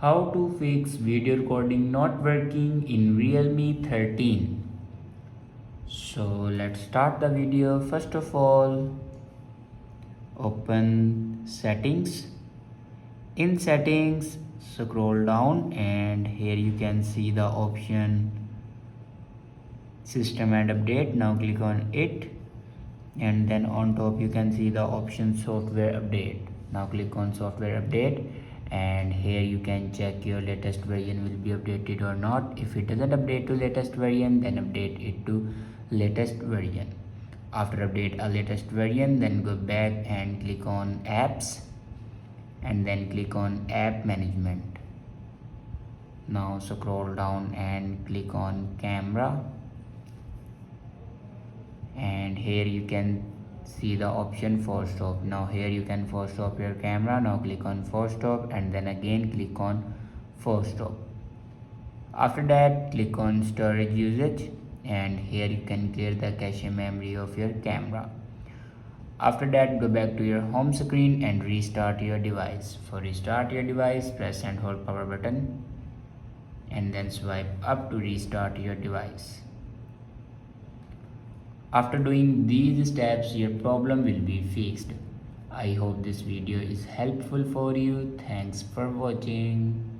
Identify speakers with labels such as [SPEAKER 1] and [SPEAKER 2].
[SPEAKER 1] How to fix video recording not working in Realme 13. So let's start the video. First of all, open settings. In settings, scroll down and here you can see the option system and update. Now click on it, and then on top you can see the option software update. Now click on software update, and here you can check your latest version will be updated or not. If it doesn't update to latest version, then update it to latest version. After update a latest version, then go back and click on apps, and then click on app management. Now scroll down and click on camera, and here you can see the option force stop. Now here you can force stop your camera. Now click on force stop, and then again click on force stop. After that, click on storage usage, and here you can clear the cache memory of your camera. After that, go back to your home screen and restart your device. For restart your device, press and hold power button, and then swipe up to restart your device. After doing these steps, your problem will be fixed. I hope this video is helpful for you. Thanks for watching.